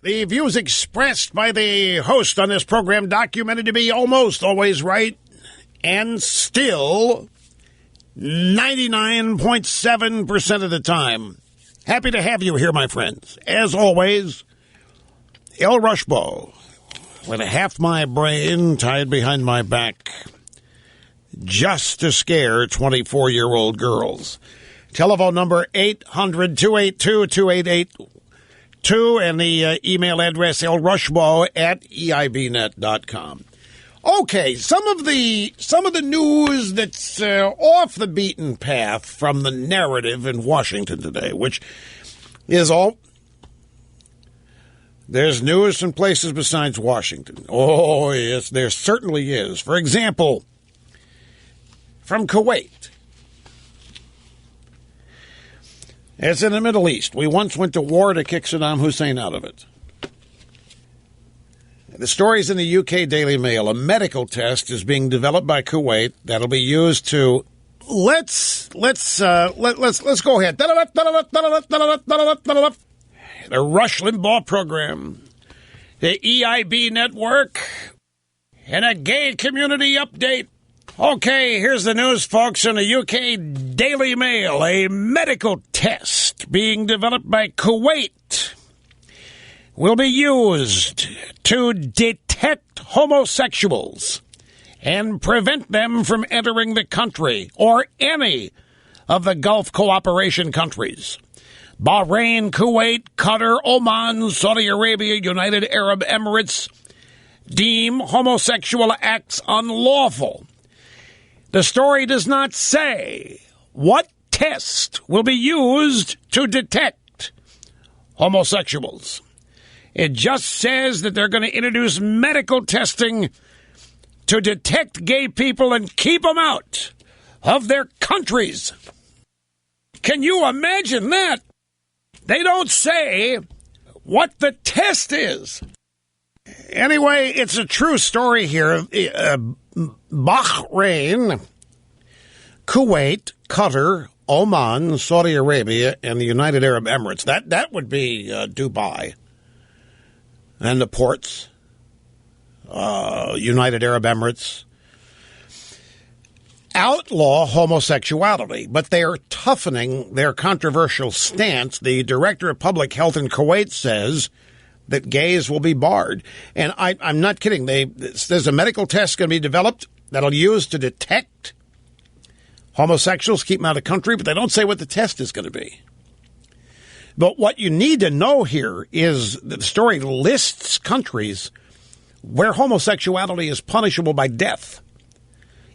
The views expressed by the host on this program documented to be almost always right and still 99.7% of the time. Happy to have you here, my friends. As always, El Rushbo, with half my brain tied behind my back, just to scare 24-year-old girls. Telephone number 800-282-2882 and the email address lrushbo@eibnet.com. Okay, some of the news that's off the beaten path from the narrative in Washington today, which is all. There's news from places besides Washington. Oh, yes, there certainly is. For example, from Kuwait. It's in the Middle East. We once went to war to kick Saddam Hussein out of it. The story's in the UK Daily Mail. A medical test is being developed by Kuwait that'll be used to let's go ahead. The Rush Limbaugh program, the EIB network, and a gay community update. Okay, here's the news, folks, in the UK Daily Mail. A medical test being developed by Kuwait will be used to detect homosexuals and prevent them from entering the country or any of the Gulf cooperation countries. Bahrain, Kuwait, Qatar, Oman, Saudi Arabia, United Arab Emirates deem homosexual acts unlawful. The story does not say what test will be used to detect homosexuals. It just says that they're going to introduce medical testing to detect gay people and keep them out of their countries. Can you imagine that? They don't say what the test is. Anyway, it's a true story here. Bahrain, Kuwait, Qatar, Oman, Saudi Arabia, and the United Arab Emirates. That would be Dubai. And the ports, United Arab Emirates, outlaw homosexuality, but they are toughening their controversial stance. The director of public health in Kuwait says that gays will be barred. And I'm not kidding. There's a medical test going to be developed that'll use to detect homosexuals, keep them out of the country, but they don't say what the test is going to be. But what you need to know here is that the story lists countries where homosexuality is punishable by death.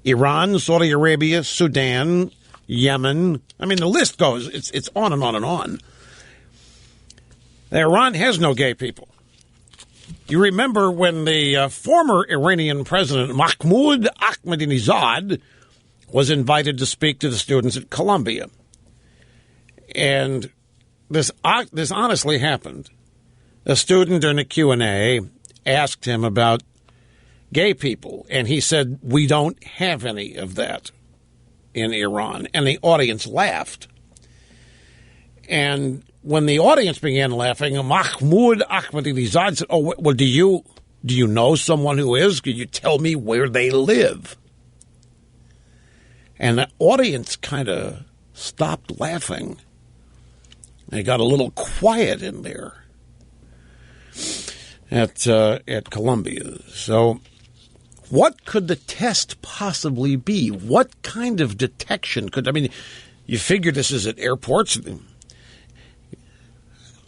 Iran, Saudi Arabia, Sudan, Yemen. I mean, the list goes. It's on and on and on. Iran has no gay people. You remember when the former Iranian president Mahmoud Ahmadinejad was invited to speak to the students at Columbia. And this honestly happened. A student during a Q&A asked him about gay people, and he said, "We don't have any of that in Iran." And the audience laughed. And when the audience began laughing, Mahmoud Ahmadinejad said, "Oh, well, do you know someone who is? Could you tell me where they live?" And the audience kind of stopped laughing. They got a little quiet in there at Columbia. So what could the test possibly be? What kind of detection could, I mean, you figure this is at airports.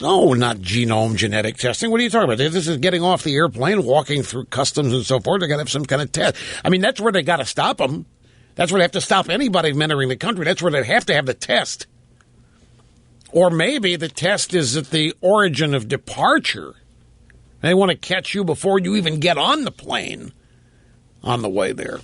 No, not genome genetic testing. What are you talking about? This is getting off the airplane, walking through customs and so forth. They got to have some kind of test. I mean, that's where they got to stop them. That's where they have to stop anybody from entering the country. That's where they have to have the test. Or maybe the test is at the origin of departure. They want to catch you before you even get on the plane on the way there.